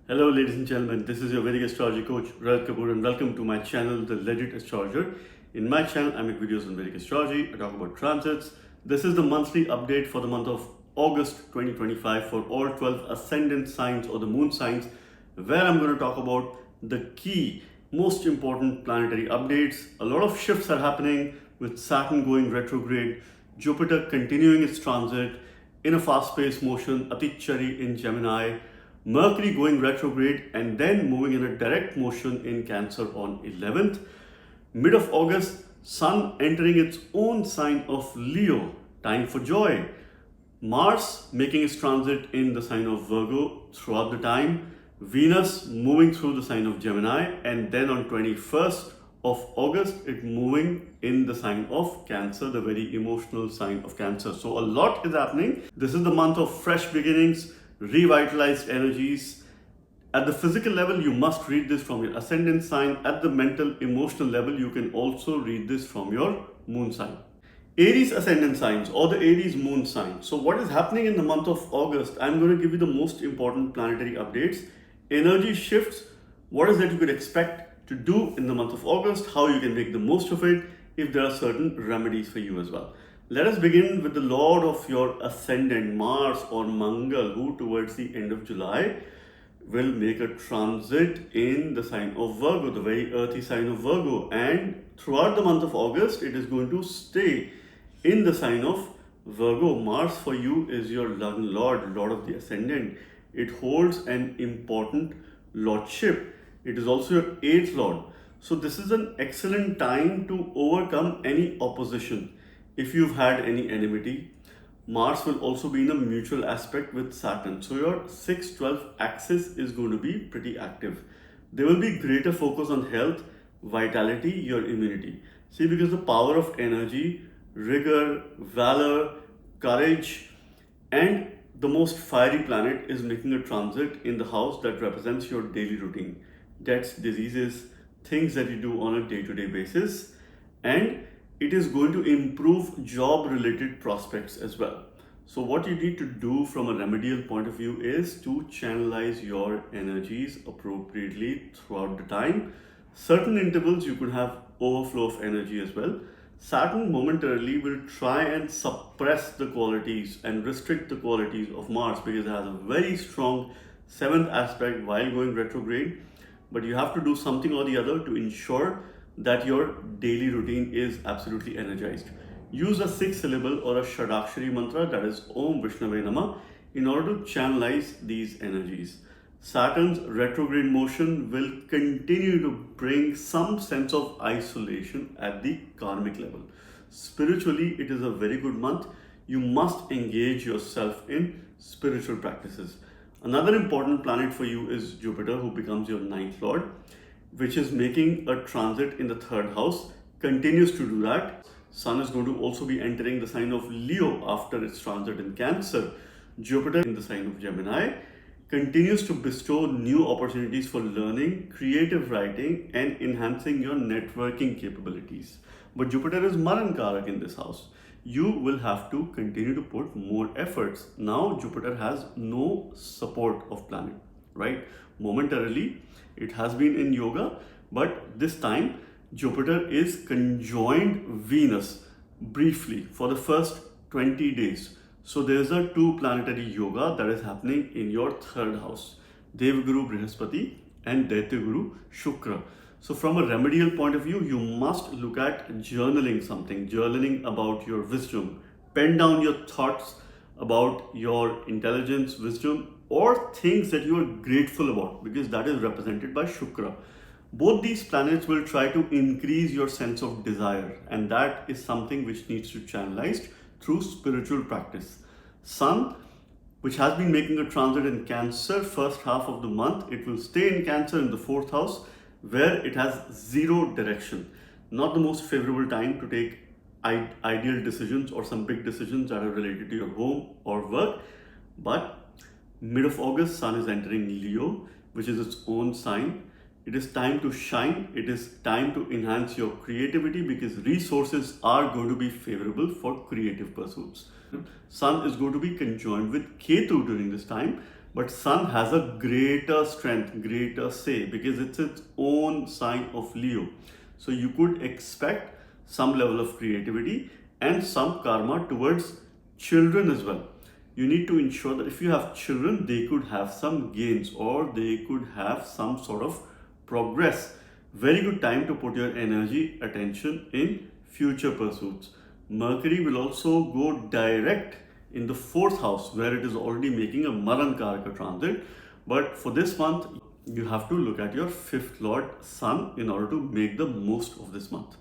Hello, ladies and gentlemen. This is your Vedic astrology coach, Kapoor, and welcome to my channel, The Legit Astrologer. In my channel, I make videos on Vedic astrology. I talk about transits. This is the monthly update for the month of August 2025 for all 12 ascendant signs or the moon signs, where I'm going to talk about the key, most important planetary updates. A lot of shifts are happening with Saturn going retrograde, Jupiter continuing its transit in a fast-paced motion, Atichari in Gemini, Mercury going retrograde and then moving in a direct motion in Cancer on 11th. Mid of August, Sun entering its own sign of Leo, time for joy. Mars making its transit in the sign of Virgo throughout the time. Venus moving through the sign of Gemini, and then on 21st of August, it moving in the sign of Cancer, the very emotional sign of Cancer. So a lot is happening. This is the month of fresh beginnings, revitalized energies. At the physical level, you must read this from your ascendant sign. At the mental, emotional level, you can also read this from your moon sign. Aries ascendant signs or the Aries moon sign. So what is happening in the month of August? I'm going to give you the most important planetary updates, energy shifts, what is that you could expect to do in the month of August, how you can make the most of it, if there are certain remedies for you as well. Let us begin with the Lord of your ascendant, Mars or Mangal, who towards the end of July will make a transit in the sign of Virgo, the very earthy sign of Virgo. And throughout the month of August, it is going to stay in the sign of Virgo. Mars for you is your Lord of the ascendant. It holds an important lordship. It is also your 8th Lord. So this is an excellent time to overcome any opposition. If you've had any enmity, Mars will also be in a mutual aspect with Saturn. So your 6-12 axis is going to be pretty active. There will be greater focus on health, vitality, your immunity. See, because the power of energy, rigor, valor, courage, and the most fiery planet is making a transit in the house that represents your daily routine. Debts, diseases, things that you do on a day-to-day basis. And it is going to improve job related prospects as well. So what you need to do from a remedial point of view is to channelize your energies appropriately throughout the time. Certain intervals you could have overflow of energy as well. Saturn momentarily will try and suppress the qualities and restrict the qualities of Mars because it has a very strong 7th aspect while going retrograde. But you have to do something or the other to ensure that your daily routine is absolutely energized. Use a 6-syllable or a Shadakshari mantra, that is Om Vishnave Namah, in order to channelize these energies. Saturn's retrograde motion will continue to bring some sense of isolation at the karmic level. Spiritually, it is a very good month. You must engage yourself in spiritual practices. Another important planet for you is Jupiter, who becomes your 9th Lord, which is making a transit in the 3rd house, continues to do that. Sun is going to also be entering the sign of Leo after its transit in Cancer. Jupiter in the sign of Gemini continues to bestow new opportunities for learning, creative writing, and enhancing your networking capabilities. But Jupiter is Maran Karak in this house. You will have to continue to put more efforts. Now Jupiter has no support of planet, right? Momentarily, it has been in yoga, but this time Jupiter is conjoined Venus briefly for the first 20 days. So there's a 2 planetary yoga that is happening in your 3rd house. Devguru Brihaspati and Daityaguru Shukra. So from a remedial point of view, you must look at journaling something, journaling about your wisdom. Pen down your thoughts about your intelligence, wisdom, or things that you are grateful about, because that is represented by Shukra. Both these planets will try to increase your sense of desire, and that is something which needs to be channelized through spiritual practice. Sun, which has been making a transit in Cancer first half of the month, it will stay in Cancer in the 4th house where it has 0 direction. Not the most favorable time to take ideal decisions or some big decisions that are related to your home or work. But mid of August, Sun is entering Leo, which is its own sign. It is time to shine. It is time to enhance your creativity because resources are going to be favorable for creative pursuits. Sun is going to be conjoined with Ketu during this time. But Sun has a greater strength, greater say, because it's its own sign of Leo. So you could expect some level of creativity and some karma towards children as well. You need to ensure that if you have children, they could have some gains or they could have some sort of progress. Very good time to put your energy, attention in future pursuits. Mercury will also go direct in the fourth house where it is already making a Maran Karaka transit. But for this month, you have to look at your fifth lord Sun in order to make the most of this month.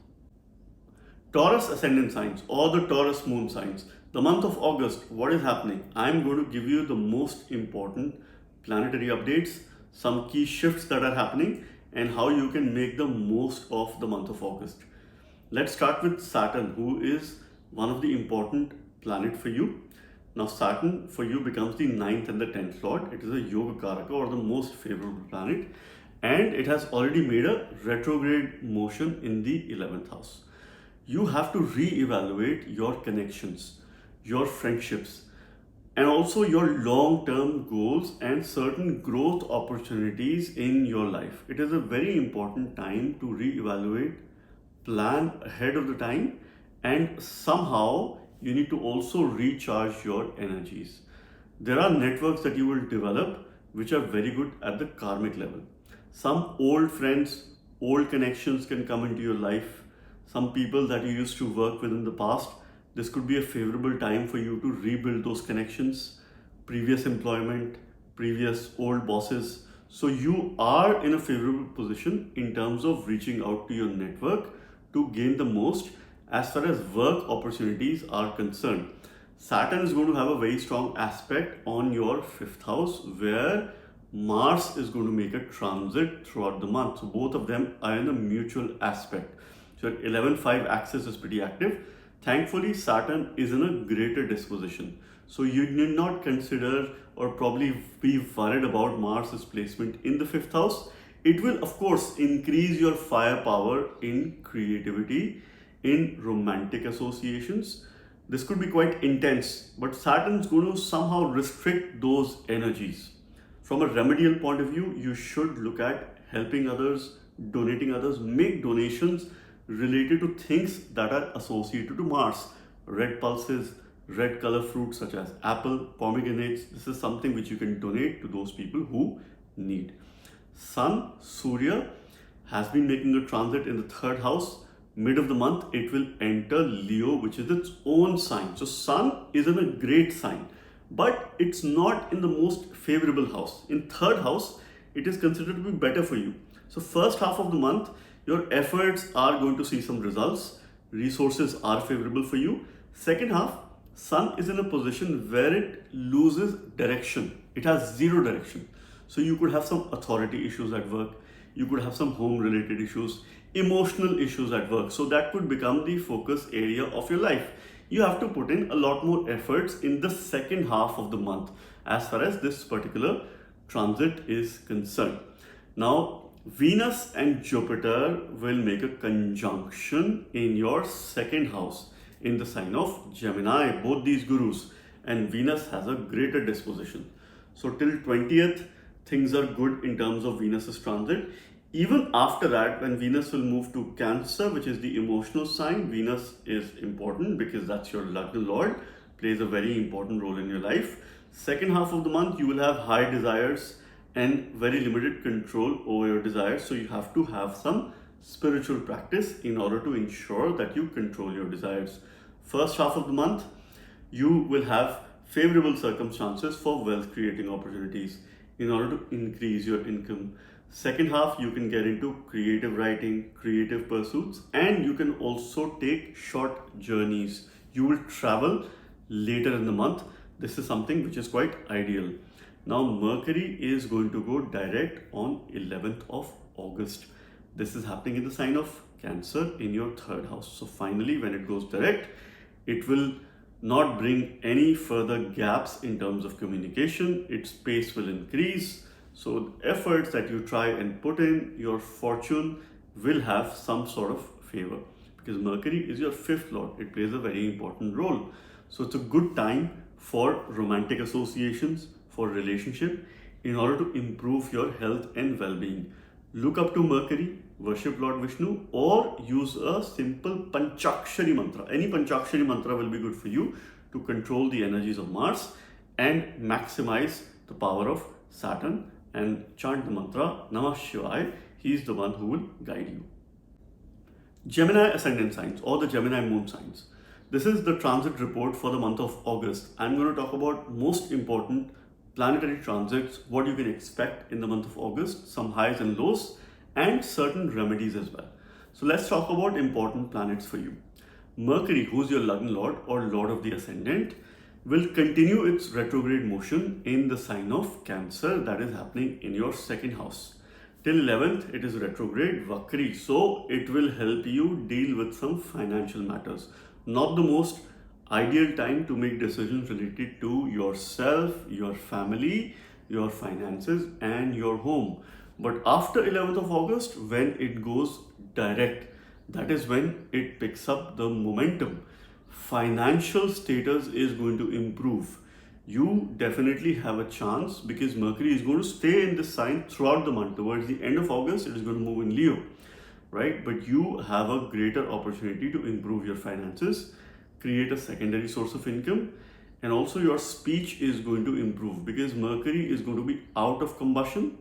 Taurus ascendant signs or the Taurus moon signs. The month of August, what is happening? I'm going to give you the most important planetary updates, some key shifts that are happening, and how you can make the most of the month of August. Let's start with Saturn, who is one of the important planet for you. Now Saturn for you becomes the 9th and the 10th lord. It is a Yoga Karaka or the most favorable planet, and it has already made a retrograde motion in the 11th house. You have to re-evaluate your connections, your friendships, and also your long-term goals and certain growth opportunities in your life. It is a very important time to re-evaluate, plan ahead of the time, and somehow you need to also recharge your energies. There are networks that you will develop which are very good at the karmic level. Some old friends, old connections can come into your life. Some people that you used to work with in the past, this could be a favorable time for you to rebuild those connections, previous employment, previous old bosses. So you are in a favorable position in terms of reaching out to your network to gain the most as far as work opportunities are concerned. Saturn is going to have a very strong aspect on your fifth house where Mars is going to make a transit throughout the month. So both of them are in a mutual aspect. So 11-5 axis is pretty active. Thankfully, Saturn is in a greater disposition. So you need not consider or probably be worried about Mars's placement in the fifth house. It will, of course, increase your firepower in creativity, in romantic associations. This could be quite intense, but Saturn's going to somehow restrict those energies. From a remedial point of view, you should look at helping others, donating others, make donations related to things that are associated to Mars. Red pulses, red color fruits such as apple, pomegranates. This is something which you can donate to those people who need. Sun, Surya, has been making a transit in the third house. Mid of the month, it will enter Leo, which is its own sign. So Sun is in a great sign, but it's not in the most favorable house. In third house, it is considered to be better for you. So first half of the month, your efforts are going to see some results. Resources are favorable for you. Second half, Sun is in a position where it loses direction. It has zero direction. So you could have some authority issues at work. You could have some home related issues, emotional issues at work. So that could become the focus area of your life. You have to put in a lot more efforts in the second half of the month as far as this particular transit is concerned. Now, Venus and Jupiter will make a conjunction in your second house in the sign of Gemini, both these gurus, and Venus has a greater disposition. So till 20th, things are good in terms of Venus's transit. Even after that, when Venus will move to Cancer, which is the emotional sign, Venus is important because that's your Lagna Lord, plays a very important role in your life. Second half of the month, you will have high desires and very limited control over your desires. So you have to have some spiritual practice in order to ensure that you control your desires. First half of the month, you will have favorable circumstances for wealth creating opportunities in order to increase your income. Second half, you can get into creative writing, creative pursuits, and you can also take short journeys. You will travel later in the month. This is something which is quite ideal. Now, Mercury is going to go direct on 11th of August. This is happening in the sign of Cancer in your third house. So finally, when it goes direct, it will not bring any further gaps in terms of communication. Its pace will increase. So the efforts that you try and put in, your fortune will have some sort of favor because Mercury is your fifth lord. It plays a very important role. So it's a good time for romantic associations, for relationship in order to improve your health and well-being. Look up to Mercury, worship Lord Vishnu, or use a simple Panchakshari mantra. Any Panchakshari mantra will be good for you to control the energies of Mars and maximize the power of Saturn, and chant the mantra Namah Shivaya. He is the one who will guide you. Gemini ascendant signs or the Gemini moon signs. This is the transit report for the month of August. I'm going to talk about most important planetary transits, what you can expect in the month of August, some highs and lows, and certain remedies as well. So let's talk about important planets for you. Mercury, who's your Lagna Lord or Lord of the Ascendant, will continue its retrograde motion in the sign of Cancer, that is happening in your second house. Till 11th, it is retrograde, Vakri, so it will help you deal with some financial matters. Not the most ideal time to make decisions related to yourself, your family, your finances, and your home. But after 11th of August, when it goes direct, that is when it picks up the momentum. Financial status is going to improve. You definitely have a chance because Mercury is going to stay in this sign throughout the month. Towards the end of August, it is going to move in Leo, right? But you have a greater opportunity to improve your finances, create a secondary source of income, and also your speech is going to improve because Mercury is going to be out of combustion,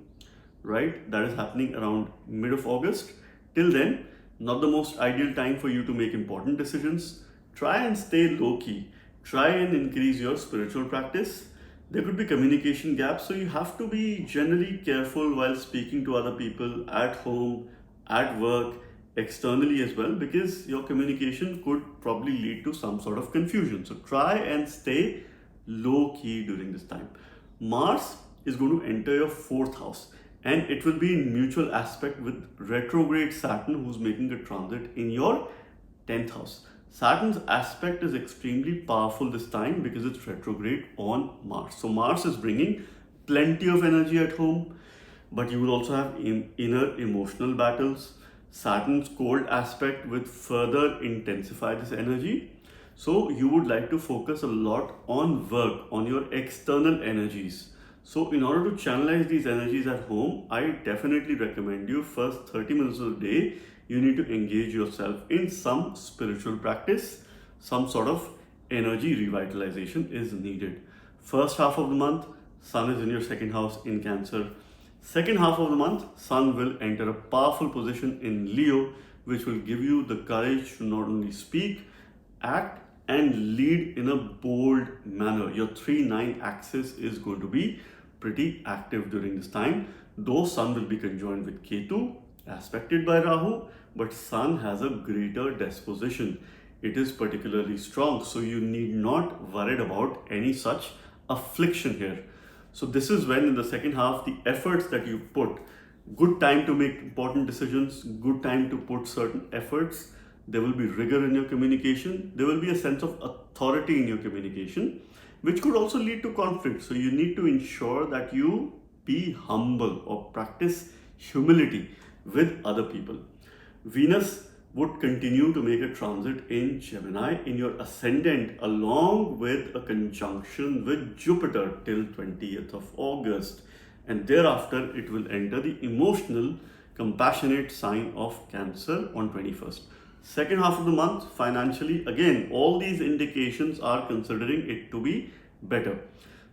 right? That is happening around mid of August. Till then, not the most ideal time for you to make important decisions. Try and stay low-key. Try and increase your spiritual practice. There could be communication gaps, so you have to be generally careful while speaking to other people at home, at work, externally as well, because your communication could probably lead to some sort of confusion. So try and stay low-key during this time. Mars is going to enter your fourth house, and it will be in mutual aspect with retrograde Saturn, who's making a transit in your 10th house. Saturn's aspect is extremely powerful this time because it's retrograde on Mars. So Mars is bringing plenty of energy at home, but you will also have inner emotional battles. Saturn's cold aspect will further intensify this energy. So you would like to focus a lot on work, on your external energies. So in order to channelize these energies at home, I definitely recommend you first 30 minutes of the day, you need to engage yourself in some spiritual practice. Some sort of energy revitalization is needed. First half of the month, Sun is in your second house in Cancer. Second half of the month, Sun will enter a powerful position in Leo, which will give you the courage to not only speak, act, and lead in a bold manner. Your 3-9 axis is going to be pretty active during this time. Though Sun will be conjoined with Ketu, aspected by Rahu, but Sun has a greater disposition. It is particularly strong, so you need not worry about any such affliction here. So this is when in the second half, the efforts that you put, good time to make important decisions, good time to put certain efforts. There will be rigor in your communication. There will be a sense of authority in your communication, which could also lead to conflict. So you need to ensure that you be humble or practice humility with other people. Venus would continue to make a transit in Gemini in your ascendant, along with a conjunction with Jupiter till 20th of August. And thereafter, it will enter the emotional, compassionate sign of Cancer on 21st. Second half of the month, financially, again, all these indications are considering it to be better.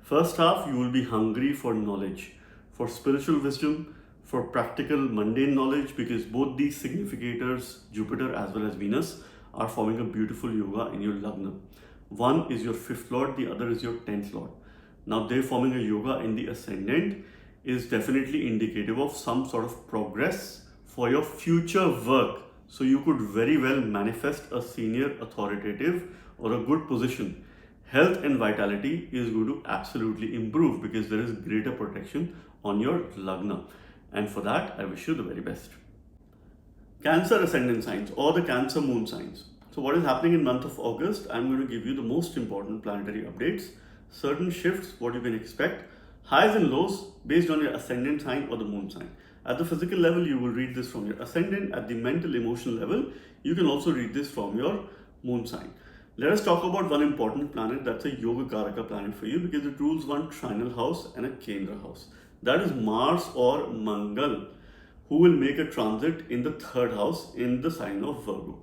First half, you will be hungry for knowledge, for spiritual wisdom, for practical mundane knowledge, because both these significators, Jupiter as well as Venus, are forming a beautiful yoga in your Lagna. One is your 5th lord, the other is your 10th lord. Now they're forming a yoga in the ascendant is definitely indicative of some sort of progress for your future work. So you could very well manifest a senior authoritative or a good position. Health and vitality is going to absolutely improve because there is greater protection on your Lagna. And for that, I wish you the very best. Cancer ascendant signs or the Cancer moon signs. So what is happening in month of August? I'm going to give you the most important planetary updates, certain shifts, what you can expect, highs and lows based on your ascendant sign or the moon sign. At the physical level, you will read this from your ascendant. At the mental emotional level, you can also read this from your moon sign. Let us talk about one important planet that's a Yoga Karaka planet for you because it rules one trinal house and a Kendra house. That is Mars or Mangal, who will make a transit in the third house in the sign of Virgo.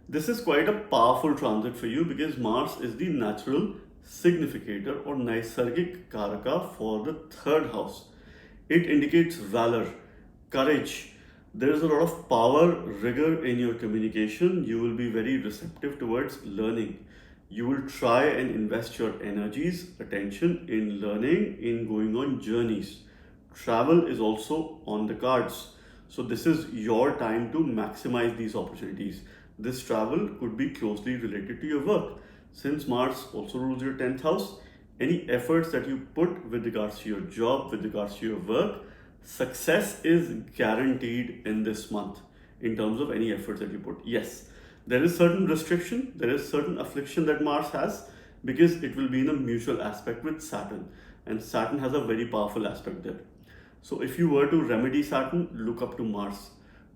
This is quite a powerful transit for you because Mars is the natural significator or Naisargik Karaka for the third house. It indicates valor, courage. There is a lot of power, rigor in your communication. You will be very receptive towards learning. You will try and invest your energies, attention in learning, in going on journeys. Travel is also on the cards. So this is your time to maximize these opportunities. This travel could be closely related to your work. Since Mars also rules your 10th house, any efforts that you put with regards to your job, with regards to your work, success is guaranteed in this month in terms of any efforts that you put. Yes, there is certain restriction, there is certain affliction that Mars has because it will be in a mutual aspect with Saturn, and Saturn has a very powerful aspect there. So if you were to remedy Saturn, look up to Mars.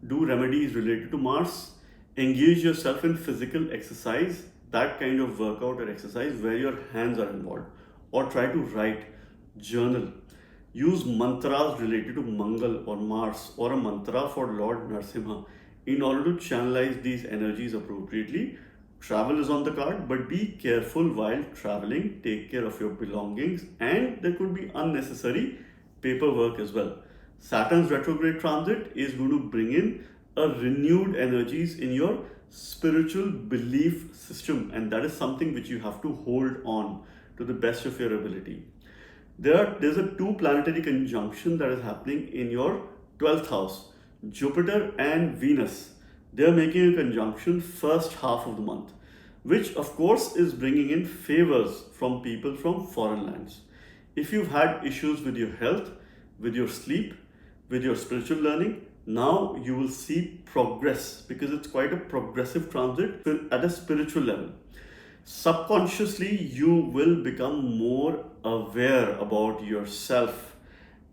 Do remedies related to Mars. Engage yourself in physical exercise, that kind of workout or exercise where your hands are involved, or try to write, journal. Use mantras related to Mangal or Mars or a mantra for Lord Narsimha in order to channelize these energies appropriately. Travel is on the card, but be careful while traveling. Take care of your belongings, and there could be unnecessary paperwork as well. Saturn's retrograde transit is going to bring in a renewed energies in your spiritual belief system, and that is something which you have to hold on to the best of your ability. There's a two planetary conjunction that is happening in your 12th house. Jupiter and Venus, they are making a conjunction first half of the month, which of course is bringing in favors from people from foreign lands. If you've had issues with your health, with your sleep, with your spiritual learning, now you will see progress because it's quite a progressive transit at a spiritual level. Subconsciously, you will become more aware about yourself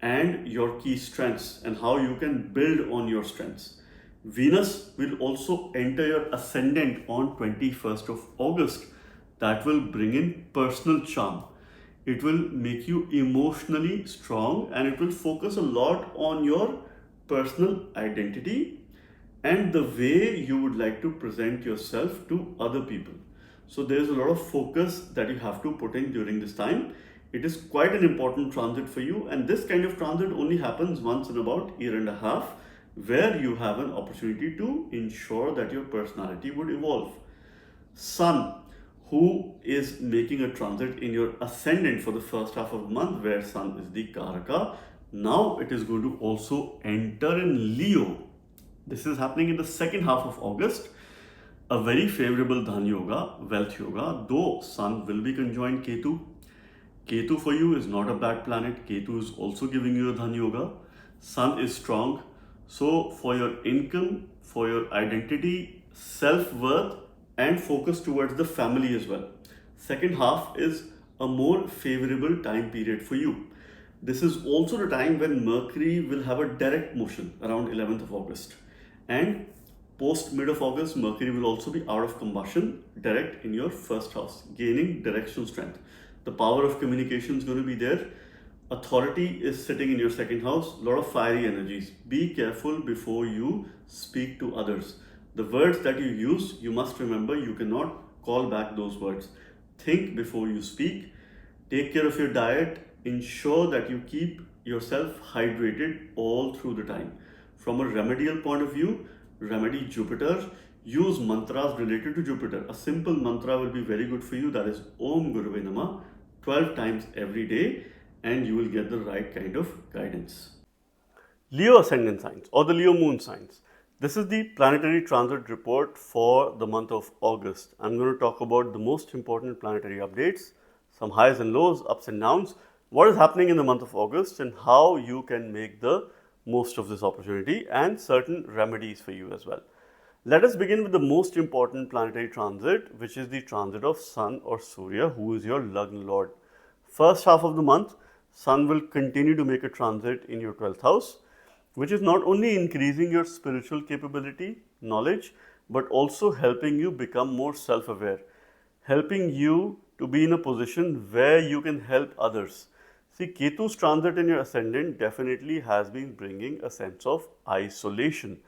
and your key strengths and how you can build on your strengths. Venus will also enter your ascendant on 21st of August. That will bring in personal charm. It will make you emotionally strong, and it will focus a lot on your personal identity and the way you would like to present yourself to other people. So there's a lot of focus that you have to put in during this time. It is quite an important transit for you, and this kind of transit only happens once in about a year and a half, where you have an opportunity to ensure that your personality would evolve. Sun, who is making a transit in your ascendant for the first half of the month, where Sun is the Karaka. Now it is going to also enter in Leo. This is happening in the second half of August. A very favorable Dhan Yoga, Wealth Yoga, though Sun will be conjoined Ketu. Ketu for you is not a bad planet. Ketu is also giving you a Dhan Yoga. Sun is strong. So for your income, for your identity, self-worth, and focus towards the family as well. Second half is a more favorable time period for you. This is also the time when Mercury will have a direct motion around 11th of August. And post mid of August, Mercury will also be out of combustion, direct in your first house, gaining directional strength. The power of communication is going to be there. Authority is sitting in your second house, a lot of fiery energies. Be careful before you speak to others. The words that you use, you must remember you cannot call back those words. Think before you speak. Take care of your diet. Ensure that you keep yourself hydrated all through the time. From a remedial point of view, remedy Jupiter. Use mantras related to Jupiter. A simple mantra will be very good for you. That is Om Guruve Namah 12 times every day, and you will get the right kind of guidance. Leo ascendant signs or the Leo moon signs. This is the planetary transit report for the month of August. I'm going to talk about the most important planetary updates, some highs and lows, ups and downs, what is happening in the month of August, and how you can make the most of this opportunity, and certain remedies for you as well. Let us begin with the most important planetary transit, which is the transit of Sun or Surya, who is your Lagna Lord. First half of the month, Sun will continue to make a transit in your 12th house, which is not only increasing your spiritual capability, knowledge, but also helping you become more self-aware, helping you to be in a position where you can help others. See, Ketu's transit in your ascendant definitely has been bringing a sense of isolation.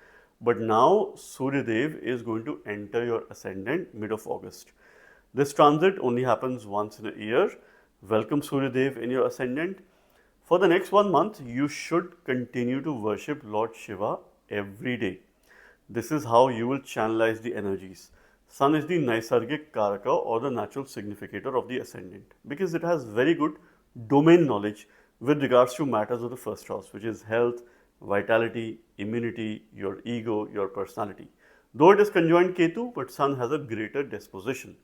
But now Surya Dev is going to enter your ascendant mid of August. This transit only happens once in a year. Welcome Surya Dev in your ascendant. For the next 1 month, you should continue to worship Lord Shiva every day. This is how you will channelize the energies. Sun is the Naisargic Karaka or the natural significator of the ascendant because it has very good domain knowledge with regards to matters of the first house, which is health, vitality, immunity, your ego, your personality. Though it is conjoined Ketu, but Sun has a greater disposition.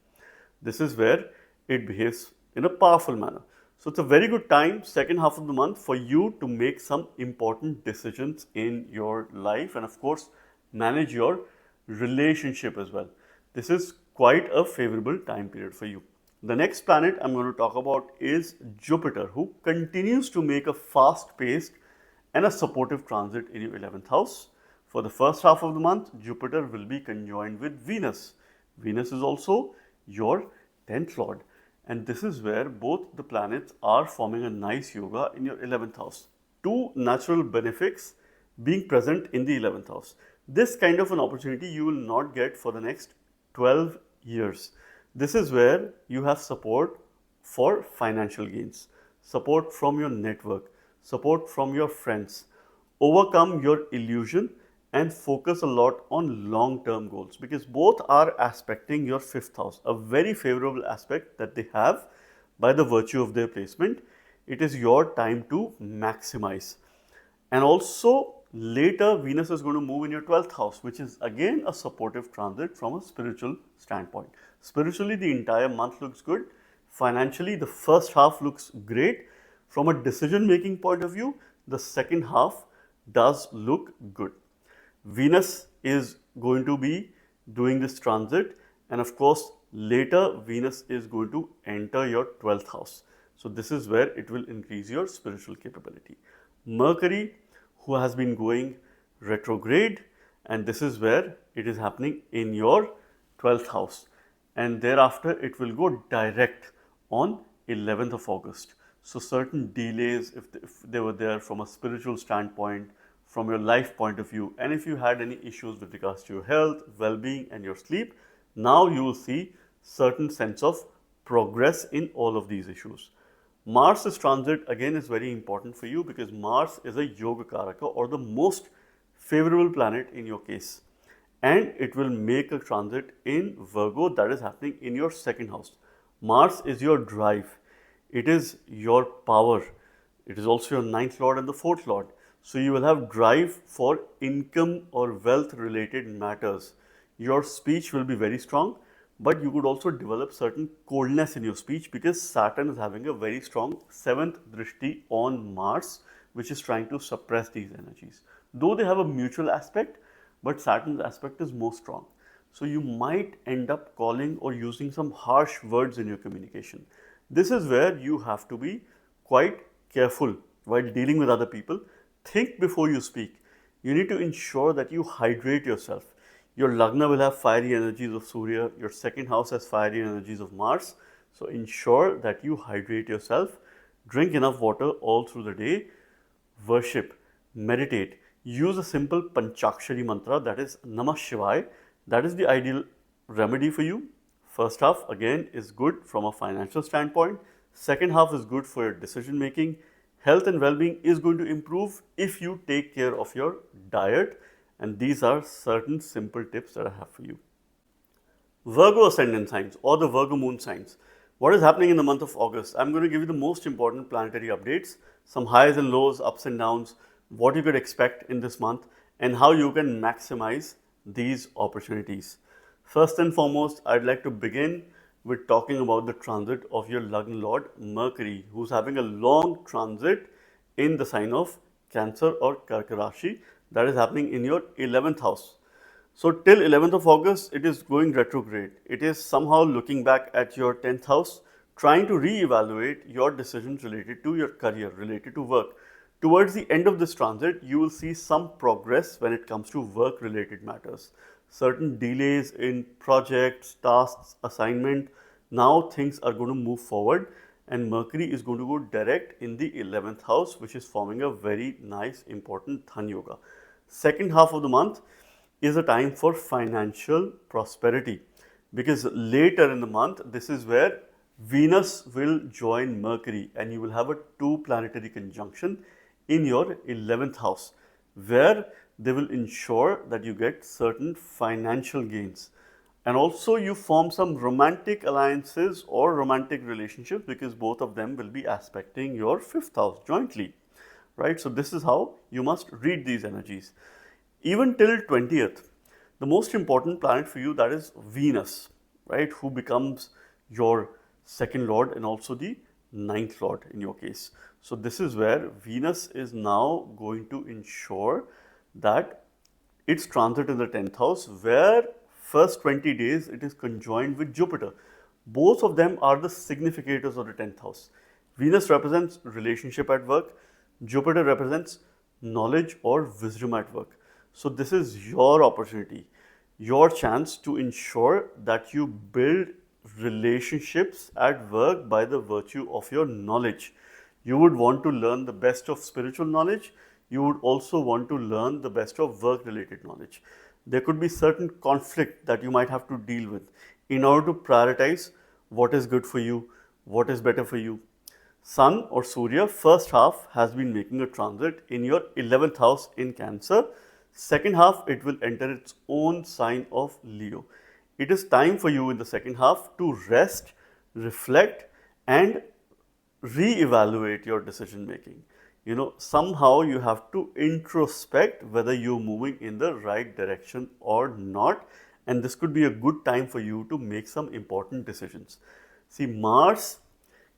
This is where it behaves in a powerful manner. So it's a very good time, second half of the month, for you to make some important decisions in your life and of course manage your relationship as well. This is quite a favorable time period for you. The next planet I'm going to talk about is Jupiter, who continues to make a fast-paced and a supportive transit in your 11th house. For the first half of the month, Jupiter will be conjoined with Venus. Venus is also your 10th lord. And this is where both the planets are forming a nice yoga in your 11th house. Two natural benefics being present in the 11th house. This kind of an opportunity you will not get for the next 12 years. This is where you have support for financial gains, support from your network, support from your friends, overcome your illusion and focus a lot on long-term goals because both are aspecting your 5th house, a very favorable aspect that they have by the virtue of their placement. It is your time to maximize. And also later Venus is going to move in your 12th house, which is again a supportive transit from a spiritual standpoint. Spiritually, the entire month looks good. Financially, the first half looks great. From a decision-making point of view, the second half does look good. Venus is going to be doing this transit and of course later Venus is going to enter your 12th house. So this is where it will increase your spiritual capability. Mercury, who has been going retrograde, and this is where it is happening in your 12th house, and thereafter it will go direct on 11th of August. So certain delays if they were there from a spiritual standpoint, from your life point of view, and if you had any issues with regards to your health, well-being and your sleep, now you will see certain sense of progress in all of these issues. Mars's transit again is very important for you because Mars is a Yoga Karaka or the most favorable planet in your case, and it will make a transit in Virgo that is happening in your 2nd house. Mars is your drive, it is your power, it is also your 9th lord and the 4th lord. So you will have drive for income or wealth related matters. Your speech will be very strong, but you could also develop certain coldness in your speech because Saturn is having a very strong 7th drishti on Mars, which is trying to suppress these energies. Though they have a mutual aspect, but Saturn's aspect is more strong. So you might end up calling or using some harsh words in your communication. This is where you have to be quite careful while dealing with other people. Think before you speak. You need to ensure that you hydrate yourself. Your Lagna will have fiery energies of Surya, your 2nd house has fiery energies of Mars. So ensure that you hydrate yourself, drink enough water all through the day, worship, meditate, use a simple Panchakshari mantra, that is Namah Shivaya. That is the ideal remedy for you. First half again is good from a financial standpoint. Second half is good for your decision making. Health and well-being is going to improve if you take care of your diet, and these are certain simple tips that I have for you. Virgo ascendant signs or the Virgo moon signs. What is happening in the month of August? I'm going to give you the most important planetary updates, some highs and lows, ups and downs, what you could expect in this month and how you can maximize these opportunities. First and foremost, I'd like to begin with talking about the transit of your Lagna Lord Mercury, who's having a long transit in the sign of Cancer or Karka Rashi that is happening in your 11th house. So till 11th of August, it is going retrograde. It is somehow looking back at your 10th house, trying to re-evaluate your decisions related to your career, related to work. Towards the end of this transit, you will see some progress when it comes to work-related matters. Certain delays in projects, tasks, assignment Now things are going to move forward, and Mercury is going to go direct in the 11th house, which is forming a very nice important Dhan Yoga. Second half of the month is a time for financial prosperity, because later in the month, this is where Venus will join Mercury and you will have a 2 planetary conjunction in your 11th house, where they will ensure that you get certain financial gains. And also you form some romantic alliances or romantic relationships, because both of them will be aspecting your 5th house jointly, right? So this is how you must read these energies. Even till 20th, the most important planet for you, that is Venus, right, who becomes your second lord and also the 9th lord in your case. So this is where Venus is now going to ensure that its transit in the 10th house, where first 20 days it is conjoined with Jupiter. Both of them are the significators of the 10th house. Venus represents relationship at work, Jupiter represents knowledge or wisdom at work. So this is your opportunity, your chance to ensure that you build relationships at work by the virtue of your knowledge. You would want to learn the best of spiritual knowledge. You would also want to learn the best of work related knowledge. There could be certain conflict that you might have to deal with in order to prioritize what is good for you, what is better for you. Sun or Surya, first half has been making a transit in your 11th house in Cancer. Second half, it will enter its own sign of Leo. It is time for you in the second half to rest, reflect, and re-evaluate your decision making. Somehow you have to introspect whether you're moving in the right direction or not, and this could be a good time for you to make some important decisions. See, Mars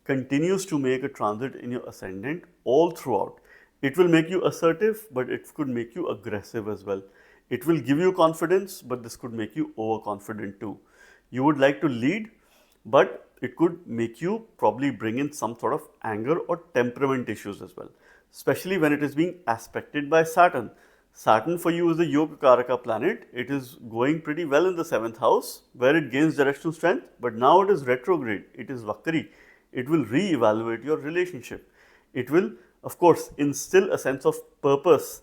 continues to make a transit in your ascendant all throughout. It will make you assertive, but it could make you aggressive as well. It will give you confidence, but this could make you overconfident too. You would like to lead, but it could make you probably bring in some sort of anger or temperament issues as well, especially when it is being aspected by Saturn. Saturn for you is the Yoga Karaka planet. It is going pretty well in the 7th house, where it gains directional strength, but now it is retrograde, it is Vakari. It will re-evaluate your relationship. It will, of course, instill a sense of purpose,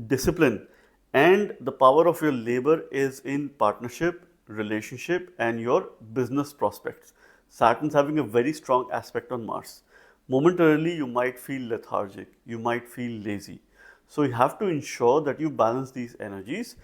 discipline, and the power of your labor is in partnership, relationship, and your business prospects. Saturn's having a very strong aspect on Mars. Momentarily, you might feel lethargic, you might feel lazy. So you have to ensure that you balance these energies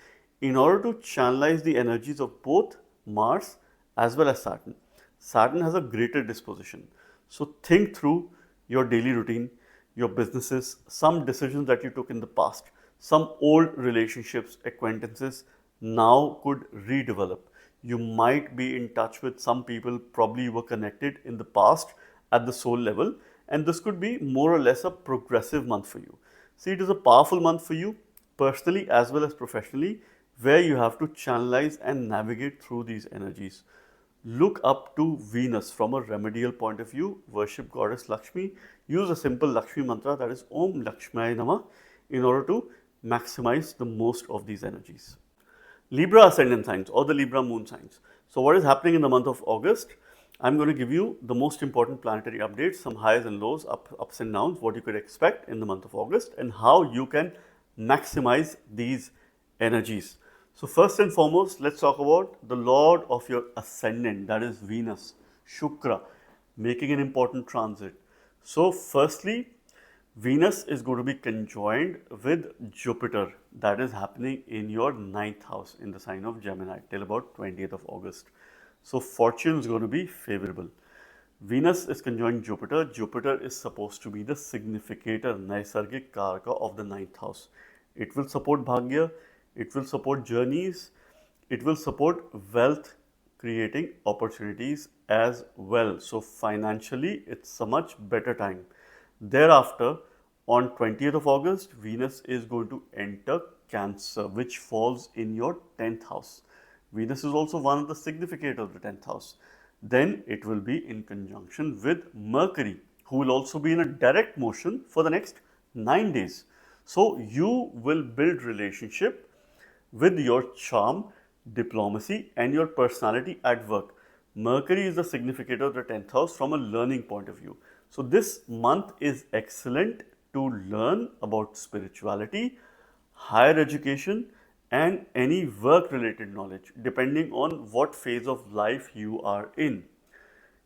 in order to channelize the energies of both Mars as well as Saturn. Saturn has a greater disposition. So think through your daily routine, your businesses, some decisions that you took in the past, some old relationships, acquaintances now could redevelop. You might be in touch with some people probably you were connected in the past at the soul level, and this could be more or less a progressive month for you. See, it is a powerful month for you personally as well as professionally, where you have to channelize and navigate through these energies. Look up to Venus from a remedial point of view, worship goddess Lakshmi, use a simple Lakshmi mantra, that is Om Lakshmaya Namah, in order to maximize the most of these energies. Libra ascendant signs or the Libra moon signs. So what is happening in the month of August? I'm going to give you the most important planetary updates, some highs and lows, ups and downs, what you could expect in the month of August, and how you can maximize these energies. So first and foremost, let's talk about the lord of your ascendant, that is Venus, Shukra, making an important transit. So firstly, Venus is going to be conjoined with Jupiter, that is happening in your 9th house in the sign of Gemini till about 20th of August. So fortune is going to be favorable. Venus is conjoined Jupiter. Jupiter is supposed to be the significator, Naisargik Karaka of the 9th house. It will support Bhagya, it will support journeys, it will support wealth creating opportunities as well. So financially, it's a much better time. Thereafter, on 20th of August, Venus is going to enter Cancer, which falls in your 10th house. Venus is also one of the significators of the 10th house. Then it will be in conjunction with Mercury, who will also be in a direct motion for the next 9 days. So you will build relationship with your charm, diplomacy, and your personality at work. Mercury is the significator of the 10th house from a learning point of view. So this month is excellent to learn about spirituality, higher education, and any work related knowledge depending on what phase of life you are in.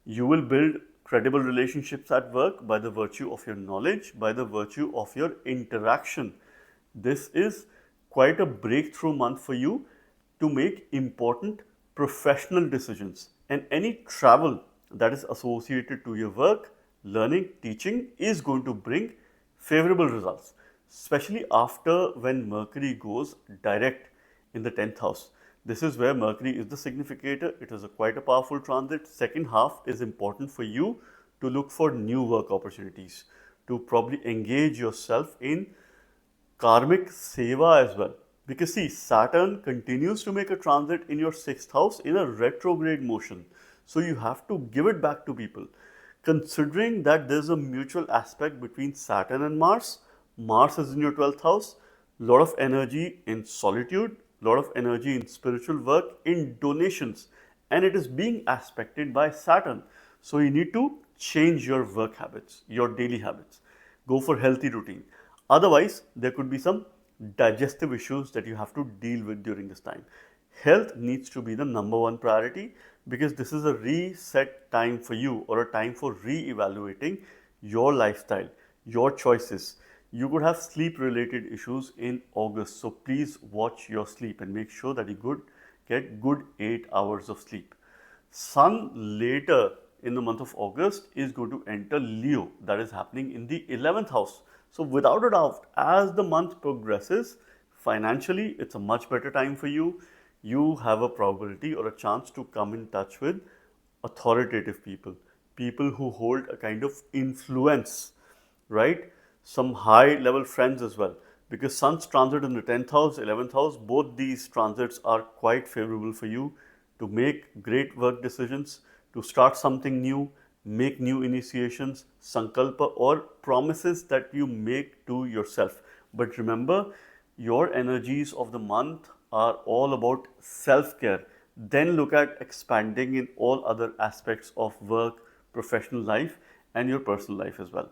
You will build credible relationships at work by the virtue of your knowledge, by the virtue of your interaction. This is quite a breakthrough month for you to make important professional decisions. And any travel that is associated to your work, learning, teaching is going to bring favorable results, especially after when Mercury goes direct in the 10th house. This is where Mercury is the significator. It is quite a powerful transit. Second half is important for you to look for new work opportunities, to probably engage yourself in karmic seva as well. Because see, Saturn continues to make a transit in your 6th house in a retrograde motion. So you have to give it back to people. Considering that there's a mutual aspect between Saturn and Mars, Mars is in your 12th house, lot of energy in solitude, lot of energy in spiritual work, in donations, and it is being aspected by Saturn. So you need to change your work habits, your daily habits. Go for healthy routine. Otherwise, there could be some digestive issues that you have to deal with during this time. Health needs to be the number one priority because this is a reset time for you or a time for re-evaluating your lifestyle, your choices. You could have sleep related issues in August. So please watch your sleep and make sure that you get good 8 hours of sleep. Sun later in the month of August is going to enter Leo. That is happening in the 11th house. So without a doubt, as the month progresses, financially, it's a much better time for you. You have a probability or a chance to come in touch with authoritative people, people who hold a kind of influence, right? Some high level friends as well. Because Sun's transit in the 10th house, 11th house, both these transits are quite favorable for you to make great work decisions, to start something new, make new initiations, sankalpa or promises that you make to yourself. But remember, your energies of the month are all about self-care. Then look at expanding in all other aspects of work, professional life and your personal life as well.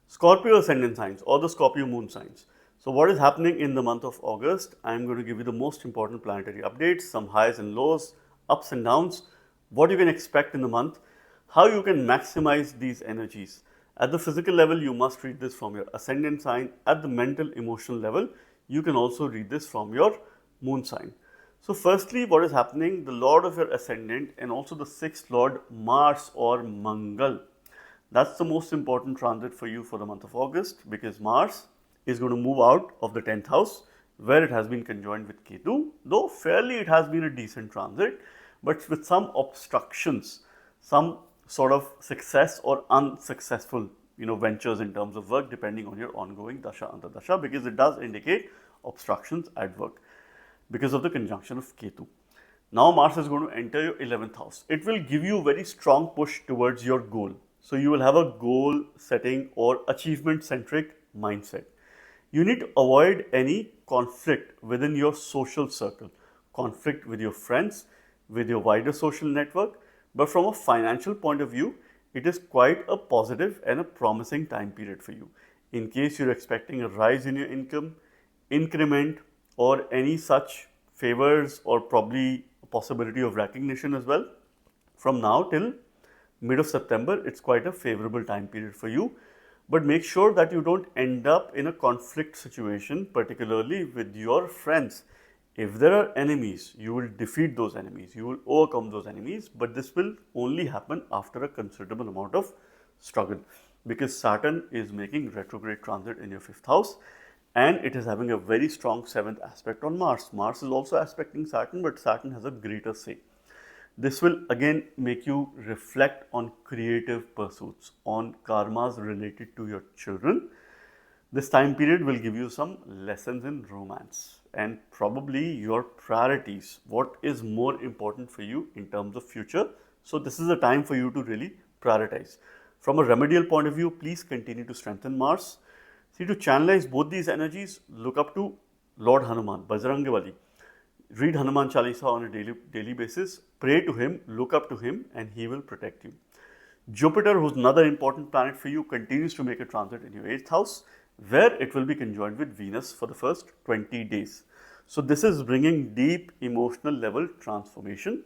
Scorpio ascendant signs or the Scorpio moon signs. So what is happening in the month of August? I am going to give you the most important planetary updates, some highs and lows, ups and downs, what you can expect in the month, how you can maximize these energies. At the physical level, you must read this from your ascendant sign. At the mental, emotional level, you can also read this from your moon sign. So firstly, what is happening? The Lord of your ascendant and also the 6th Lord, Mars or Mangal. That's the most important transit for you for the month of August because Mars is going to move out of the 10th house where it has been conjoined with Ketu. Though fairly it has been a decent transit, but with some obstructions, some sort of success or unsuccessful ventures in terms of work depending on your ongoing dasha antardasha, because it does indicate obstructions at work because of the conjunction of Ketu. Now Mars is going to enter your 11th house. It will give you a very strong push towards your goal. So you will have a goal setting or achievement centric mindset. You need to avoid any conflict within your social circle, conflict with your friends, with your wider social network. But from a financial point of view, it is quite a positive and a promising time period for you. In case you're expecting a rise in your income, increment, or any such favors, or probably a possibility of recognition as well, from now till mid of September, it's quite a favorable time period for you. But make sure that you don't end up in a conflict situation, particularly with your friends. If there are enemies, you will defeat those enemies, you will overcome those enemies, but this will only happen after a considerable amount of struggle because Saturn is making retrograde transit in your 5th house and it is having a very strong 7th aspect on Mars. Mars is also aspecting Saturn, but Saturn has a greater say. This will again make you reflect on creative pursuits, on karmas related to your children. This time period will give you some lessons in romance and probably your priorities, what is more important for you in terms of future. So this is a time for you to really prioritize. From a remedial point of view, please continue to strengthen Mars. See, to channelize both these energies, look up to Lord Hanuman, Bajrang Bali. Read Hanuman Chalisa on a daily basis. Pray to him, look up to him, and he will protect you. Jupiter, who's another important planet for you, continues to make a transit in your 8th house, where it will be conjoined with Venus for the first 20 days. So this is bringing deep emotional level transformation,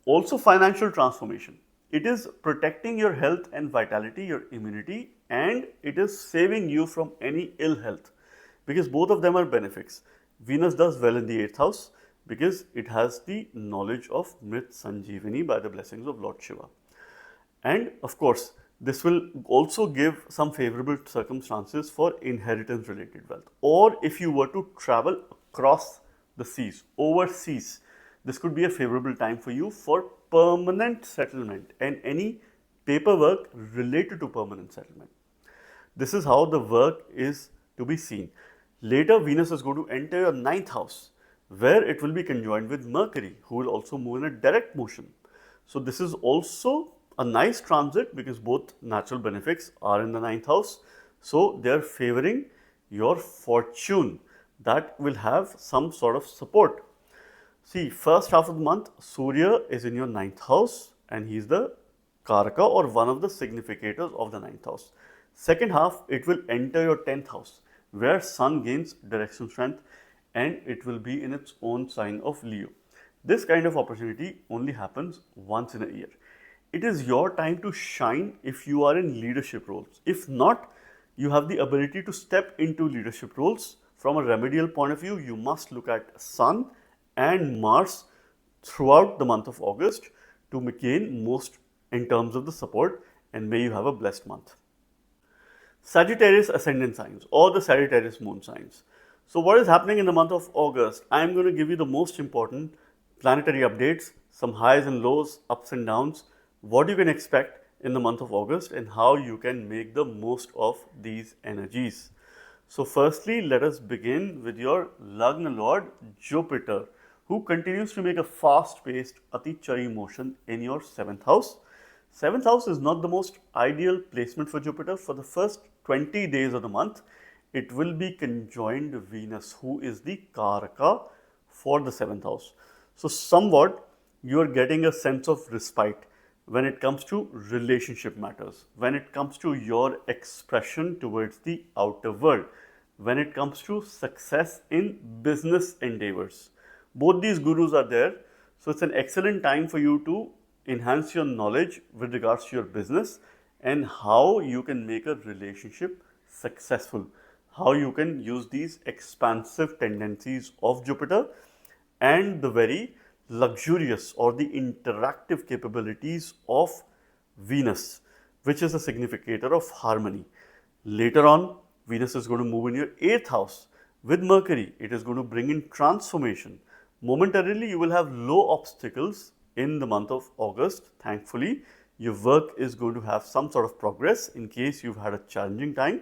also financial transformation. It is protecting your health and vitality, your immunity, and it is saving you from any ill health, because both of them are benefics. Venus does well in the 8th house because it has the knowledge of Mrit Sanjeevani by the blessings of Lord Shiva. And of course, this will also give some favorable circumstances for inheritance related wealth. Or if you were to travel across the seas, overseas, this could be a favorable time for you for permanent settlement and any paperwork related to permanent settlement. This is how the work is to be seen. Later, Venus is going to enter your 9th house, where it will be conjoined with Mercury, who will also move in a direct motion. So this is also a nice transit because both natural benefics are in the 9th house. So they are favoring your fortune that will have some sort of support. See, first half of the month, Surya is in your 9th house and he is the Karaka or one of the significators of the 9th house. Second half, it will enter your 10th house, where Sun gains direction strength and it will be in its own sign of Leo. This kind of opportunity only happens once in a year. It is your time to shine if you are in leadership roles. If not, you have the ability to step into leadership roles. From a remedial point of view, you must look at Sun and Mars throughout the month of August to gain most in terms of the support, and may you have a blessed month. Sagittarius ascendant signs or the Sagittarius moon signs. So what is happening in the month of August? I am going to give you the most important planetary updates, some highs and lows, ups and downs, what you can expect in the month of August and how you can make the most of these energies. So firstly, let us begin with your Lagna Lord Jupiter, who continues to make a fast-paced Atichari motion in your 7th house. 7th house is not the most ideal placement for Jupiter. For the first 20 days of the month, it will be conjoined Venus, who is the Karaka for the 7th house. So somewhat you are getting a sense of respite when it comes to relationship matters, when it comes to your expression towards the outer world, when it comes to success in business endeavors. Both these gurus are there, so it's an excellent time for you to enhance your knowledge with regards to your business and how you can make a relationship successful, how you can use these expansive tendencies of Jupiter and the very luxurious or the interactive capabilities of Venus, which is a significator of harmony. Later on, Venus is going to move in your 8th house with Mercury. It is going to bring in transformation. Momentarily, you will have low obstacles in the month of August. Thankfully, your work is going to have some sort of progress in case you've had a challenging time.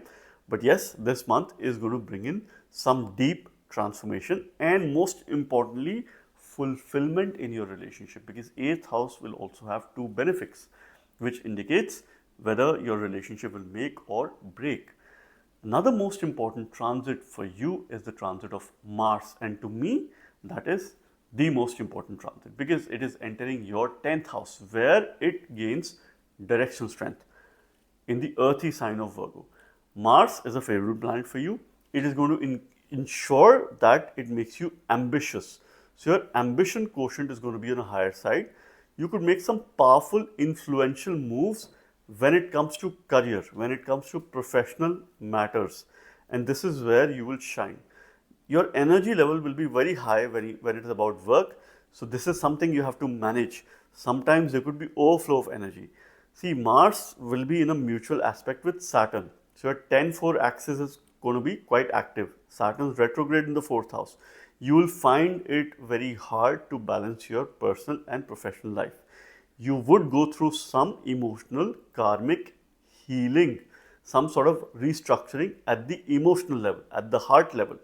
But yes, this month is going to bring in some deep transformation and most importantly, fulfillment in your relationship, because 8th house will also have 2 benefics, which indicates whether your relationship will make or break. Another most important transit for you is the transit of Mars, and to me, that is the most important transit because it is entering your 10th house where it gains direction strength in the earthy sign of Virgo. Mars is a favorable planet for you. It is going to ensure that it makes you ambitious. So your ambition quotient is going to be on a higher side. You could make some powerful, influential moves when it comes to career, when it comes to professional matters. And this is where you will shine. Your energy level will be very high when it is about work. So this is something you have to manage. Sometimes there could be overflow of energy. See, Mars will be in a mutual aspect with Saturn. So your 10-4 axis is going to be quite active. Saturn's retrograde in the 4th house. You will find it very hard to balance your personal and professional life. You would go through some emotional karmic healing, some sort of restructuring at the emotional level, at the heart level.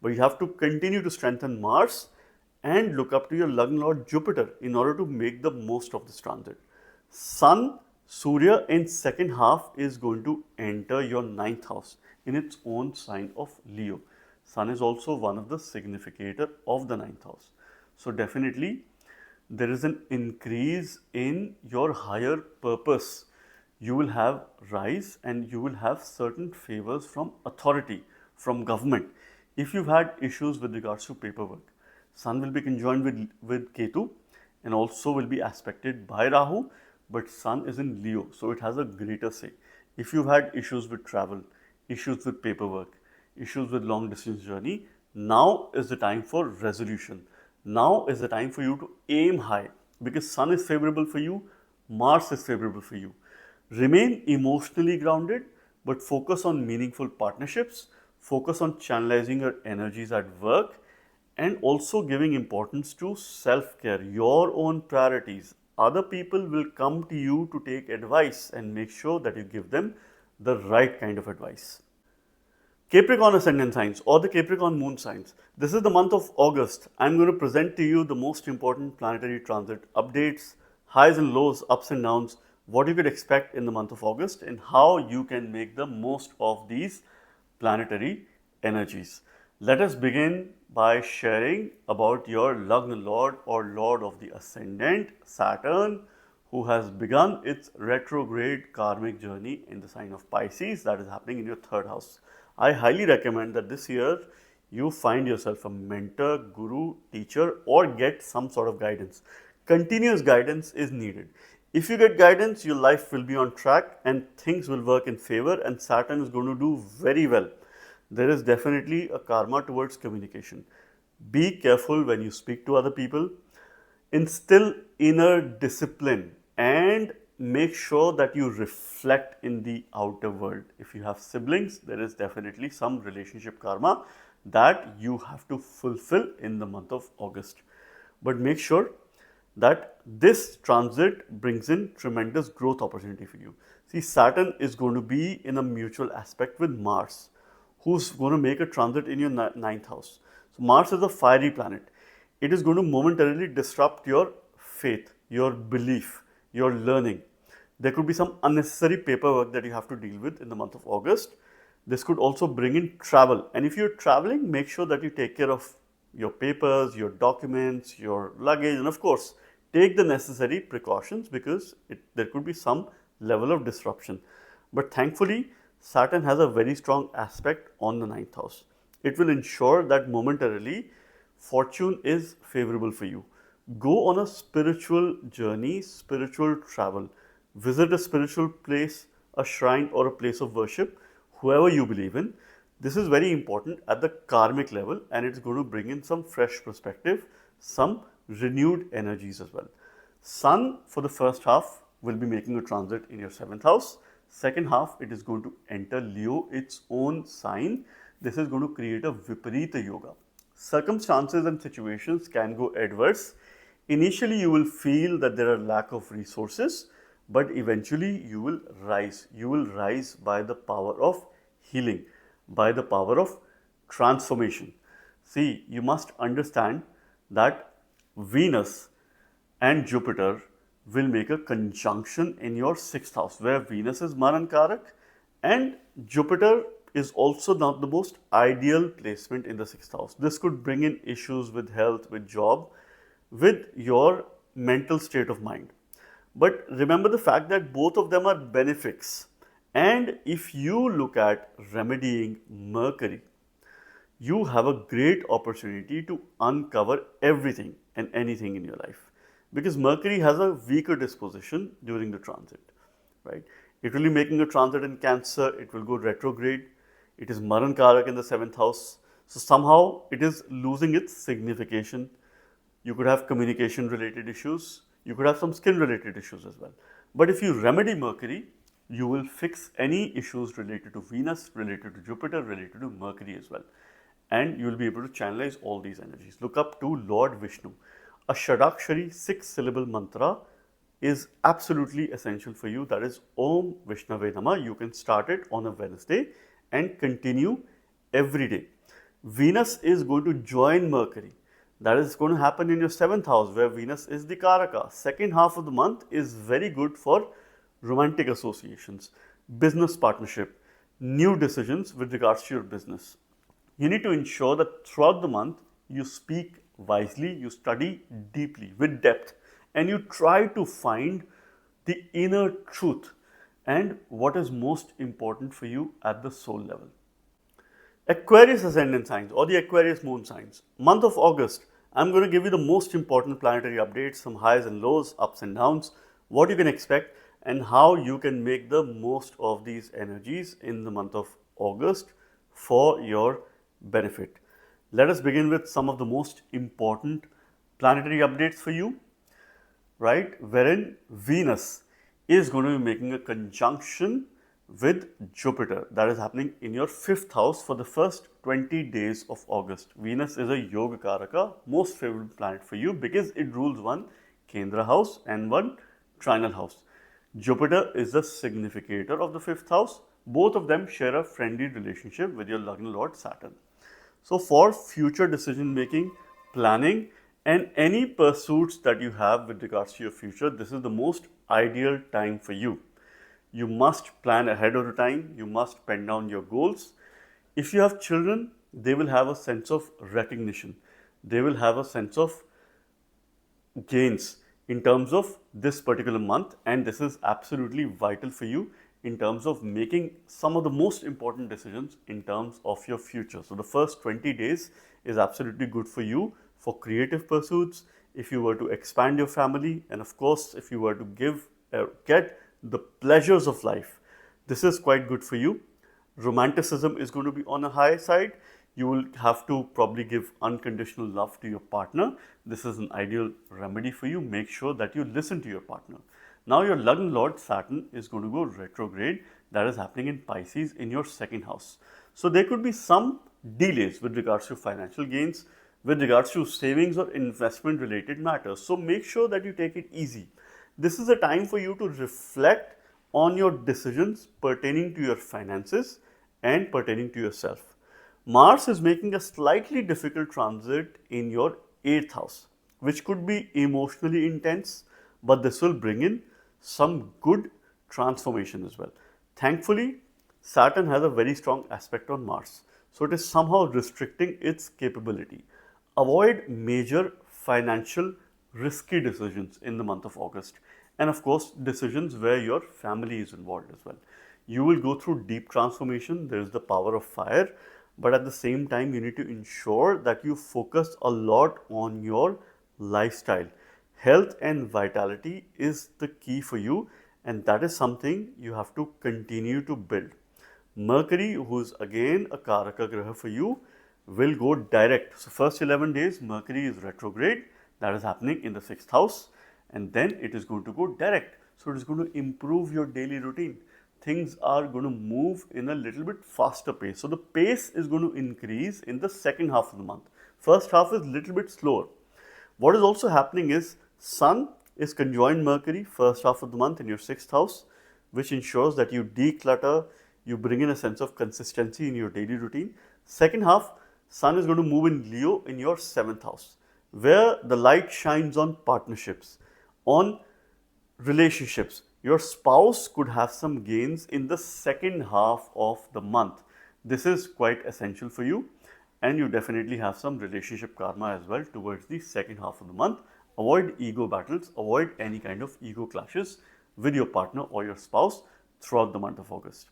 But you have to continue to strengthen Mars and look up to your Lagna Lord Jupiter in order to make the most of this transit. Sun, Surya in second half is going to enter your 9th house in its own sign of Leo. Sun is also one of the significator of the 9th house. So definitely there is an increase in your higher purpose. You will have rise and you will have certain favors from authority, from government. If you've had issues with regards to paperwork, Sun will be conjoined with Ketu and also will be aspected by Rahu, but Sun is in Leo, so it has a greater say. If you've had issues with travel, issues with paperwork, issues with long distance journey, now is the time for resolution. Now is the time for you to aim high because Sun is favorable for you, Mars is favorable for you. Remain emotionally grounded, but focus on meaningful partnerships, focus on channelizing your energies at work, and also giving importance to self care, your own priorities. Other people will come to you to take advice and make sure that you give them the right kind of advice. Capricorn ascendant signs or the Capricorn moon signs. This is the month of August. I'm going to present to you the most important planetary transit updates, highs and lows, ups and downs, what you could expect in the month of August, and how you can make the most of these planetary energies. Let us begin by sharing about your Lagna Lord or Lord of the Ascendant, Saturn, who has begun its retrograde karmic journey in the sign of Pisces, that is happening in your third house. I highly recommend that this year you find yourself a mentor, guru, teacher, or get some sort of guidance. Continuous guidance is needed. If you get guidance, your life will be on track and things will work in favor, and Saturn is going to do very well. There is definitely a karma towards communication. Be careful when you speak to other people. Instill inner discipline and make sure that you reflect in the outer world. If you have siblings, there is definitely some relationship karma that you have to fulfill in the month of August. But make sure that this transit brings in tremendous growth opportunity for you. See, Saturn is going to be in a mutual aspect with Mars, who's going to make a transit in your ninth house. So Mars is a fiery planet. It is going to momentarily disrupt your faith, your belief, your learning. There could be some unnecessary paperwork that you have to deal with in the month of August. This could also bring in travel. And if you're traveling, make sure that you take care of your papers, your documents, your luggage, and of course, take the necessary precautions because there could be some level of disruption. But thankfully, Saturn has a very strong aspect on the ninth house. It will ensure that momentarily fortune is favorable for you. Go on a spiritual journey, spiritual travel. Visit a spiritual place, a shrine, or a place of worship, whoever you believe in. This is very important at the karmic level, and it's going to bring in some fresh perspective, some renewed energies as well. Sun for the first half will be making a transit in your 7th house. Second half, it is going to enter Leo, its own sign. This is going to create a Viparita Yoga. Circumstances and situations can go adverse. Initially, you will feel that there are lack of resources, but eventually you will rise. You will rise by the power of healing, by the power of transformation. See, you must understand that Venus and Jupiter will make a conjunction in your 6th house, where Venus is Maran Karak and Jupiter is also not the most ideal placement in the 6th house. This could bring in issues with health, with job, with your mental state of mind. But remember the fact that both of them are benefics. And if you look at remedying Mercury, you have a great opportunity to uncover everything and anything in your life. Because Mercury has a weaker disposition during the transit, right? It will be making a transit in Cancer, it will go retrograde. It is Maran Karak in the 7th house. So somehow it is losing its signification. You could have communication related issues. You could have some skin related issues as well. But if you remedy Mercury, you will fix any issues related to Venus, related to Jupiter, related to Mercury as well. And you will be able to channelize all these energies. Look up to Lord Vishnu. A Shadakshari 6-syllable mantra is absolutely essential for you. That is Om Vishnave Namah. You can start it on a Wednesday and continue every day. Venus is going to join Mercury. That is going to happen in your 7th house, where Venus is the Karaka. Second half of the month is very good for romantic associations, business partnership, new decisions with regards to your business. You need to ensure that throughout the month you speak wisely, you study deeply with depth, and you try to find the inner truth and what is most important for you at the soul level. Aquarius ascendant signs or the Aquarius moon signs. Month of August, I'm going to give you the most important planetary updates, some highs and lows, ups and downs, what you can expect, and how you can make the most of these energies in the month of August for your benefit. Let us begin with some of the most important planetary updates for you, right? Wherein Venus is going to be making a conjunction with Jupiter. That is happening in your 5th house for the first 20 days of August. Venus is a Yoga Karaka, most favorite planet for you because it rules one Kendra house and one Trinal house. Jupiter is the significator of the 5th house. Both of them share a friendly relationship with your Lagna Lord Saturn. So for future decision making, planning, and any pursuits that you have with regards to your future, this is the most ideal time for you. You must plan ahead of the time. You must pen down your goals. If you have children, they will have a sense of recognition. They will have a sense of gains in terms of this particular month, and this is absolutely vital for you in terms of making some of the most important decisions in terms of your future. So the first 20 days is absolutely good for you for creative pursuits, if you were to expand your family, and of course if you were to get the pleasures of life. This is quite good for you. Romanticism is going to be on a high side. You will have to probably give unconditional love to your partner. This is an ideal remedy for you. Make sure that you listen to your partner. Now your Lagna Lord Saturn is going to go retrograde. That is happening in Pisces in your 2nd house. So there could be some delays with regards to financial gains, with regards to savings or investment related matters. So make sure that you take it easy. This is a time for you to reflect on your decisions pertaining to your finances and pertaining to yourself. Mars is making a slightly difficult transit in your 8th house, which could be emotionally intense, but this will bring in some good transformation as well. Thankfully, Saturn has a very strong aspect on Mars, so it is somehow restricting its capability. Avoid major financial risky decisions in the month of August, and of course decisions where your family is involved as well. You will go through deep transformation. There is the power of fire, but at the same time you need to ensure that you focus a lot on your lifestyle. Health and vitality is the key for you, and that is something you have to continue to build. Mercury, who is again a Karaka Graha for you, will go direct. So first 11 days Mercury is retrograde. That is happening in the 6th house, and then it is going to go direct. So it is going to improve your daily routine. Things are going to move in a little bit faster pace. So the pace is going to increase in the 2nd half of the month. First half is a little bit slower. What is also happening is Sun is conjoined Mercury first half of the month in your 6th house, which ensures that you declutter, you bring in a sense of consistency in your daily routine. 2nd half, Sun is going to move in Leo in your 7th house, where the light shines on partnerships, on relationships. Your spouse could have some gains in the 2nd half of the month. This is quite essential for you, and you definitely have some relationship karma as well towards the 2nd half of the month. Avoid ego battles, avoid any kind of ego clashes with your partner or your spouse throughout the month of August.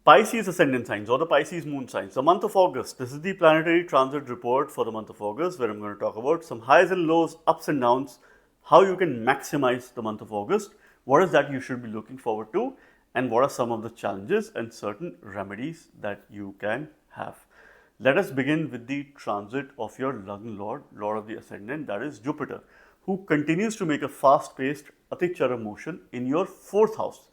Pisces ascendant signs or the Pisces moon signs. The month of August, this is the planetary transit report for the month of August, where I'm going to talk about some highs and lows, ups and downs, how you can maximize the month of August, what is that you should be looking forward to, and what are some of the challenges and certain remedies that you can have. Let us begin with the transit of your Lagna Lord, Lord of the Ascendant, that is Jupiter, who continues to make a fast-paced Atichara motion in your 4th house,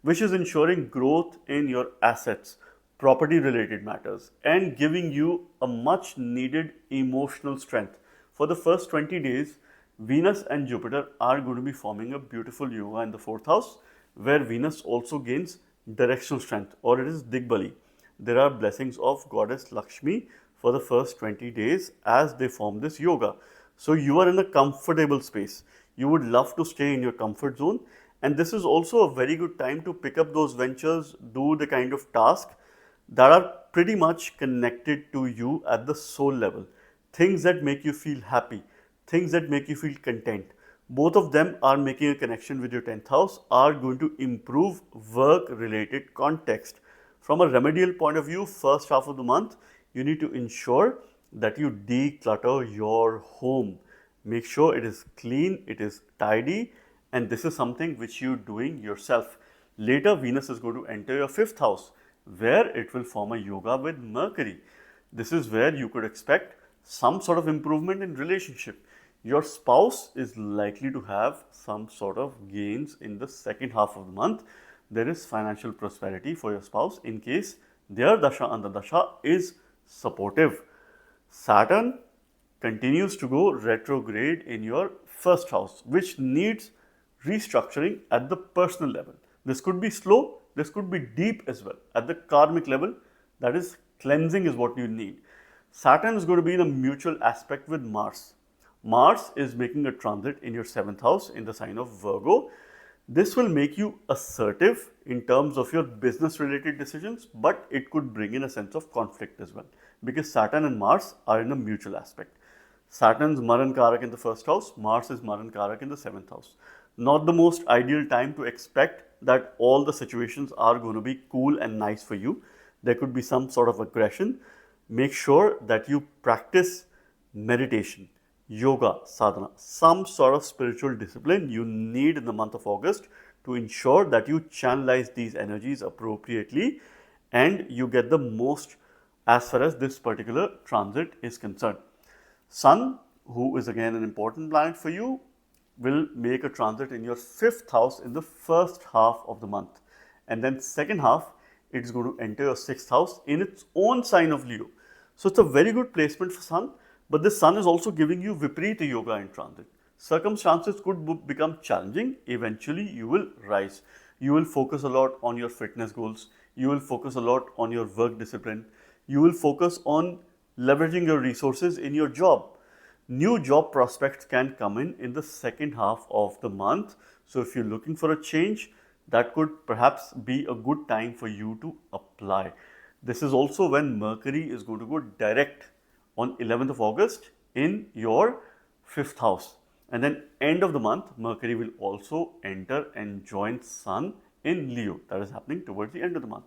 which is ensuring growth in your assets, property-related matters, and giving you a much-needed emotional strength. For the first 20 days, Venus and Jupiter are going to be forming a beautiful yoga in the 4th house, where Venus also gains directional strength, or it is Digbali. There are blessings of Goddess Lakshmi for the first 20 days as they form this yoga. So you are in a comfortable space. You would love to stay in your comfort zone, and this is also a very good time to pick up those ventures, do the kind of task that are pretty much connected to you at the soul level. things that make you feel happy, things that make you feel content. Both of them are making a connection with your 10th house, are going to improve work related context. From a remedial point of view, first half of the month, you need to ensure that you declutter your home. Make sure it is clean, it is tidy, and this is something which you're doing yourself. Later, Venus is going to enter your 5th house, where it will form a yoga with Mercury. This is where you could expect some sort of improvement in relationship. Your spouse is likely to have some sort of gains in the second half of the month. There is financial prosperity for your spouse in case their dasha antardasha is supportive. Saturn continues to go retrograde in your 1st house, which needs restructuring at the personal level. This could be slow, this could be deep as well. At the karmic level, that is, cleansing is what you need. Saturn is going to be in a mutual aspect with Mars. Mars is making a transit in your 7th house in the sign of Virgo. This will make you assertive in terms of your business related decisions, but it could bring in a sense of conflict as well, because Saturn and Mars are in a mutual aspect. Saturn's Maran Karak in the 1st house, Mars is Maran Karak in the 7th house. Not the most ideal time to expect that all the situations are going to be cool and nice for you. There could be some sort of aggression. Make sure that you practice meditation, yoga, sadhana, some sort of spiritual discipline you need in the month of August to ensure that you channelize these energies appropriately and you get the most as far as this particular transit is concerned. Sun, who is again an important planet for you, will make a transit in your 5th house in the first half of the month. And then second half, it's going to enter your 6th house in its own sign of Leo. So it's a very good placement for Sun, but this Sun is also giving you Viparita Yoga in transit. Circumstances could become challenging. Eventually, you will rise. You will focus a lot on your fitness goals. You will focus a lot on your work discipline. You will focus on leveraging your resources in your job. New job prospects can come in the second half of the month. So if you're looking for a change, that could perhaps be a good time for you to apply. This is also when Mercury is going to go direct on 11th of August in your 5th house. And then end of the month, Mercury will also enter and join Sun in Leo. That is happening towards the end of the month.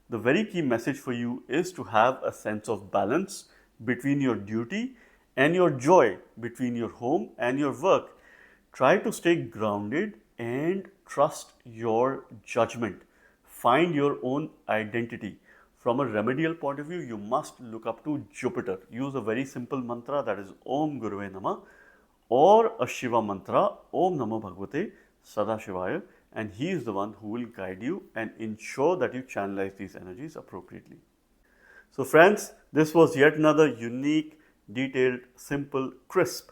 The very key message for you is to have a sense of balance between your duty and your joy, between your home and your work. Try to stay grounded and trust your judgment. Find your own identity. From a remedial point of view, you must look up to Jupiter. Use a very simple mantra, that is Om Guruve Namah, or a Shiva mantra, Om Namo Bhagavate Sadashivaya, and he is the one who will guide you and ensure that you channelize these energies appropriately. So friends, this was yet another unique, detailed, simple, crisp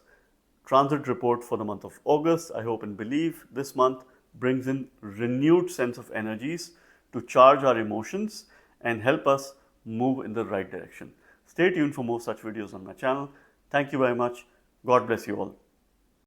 transit report for the month of August. I hope and believe this month brings in renewed sense of energies to charge our emotions and help us move in the right direction. Stay tuned for more such videos on my channel. Thank you very much. God bless you all.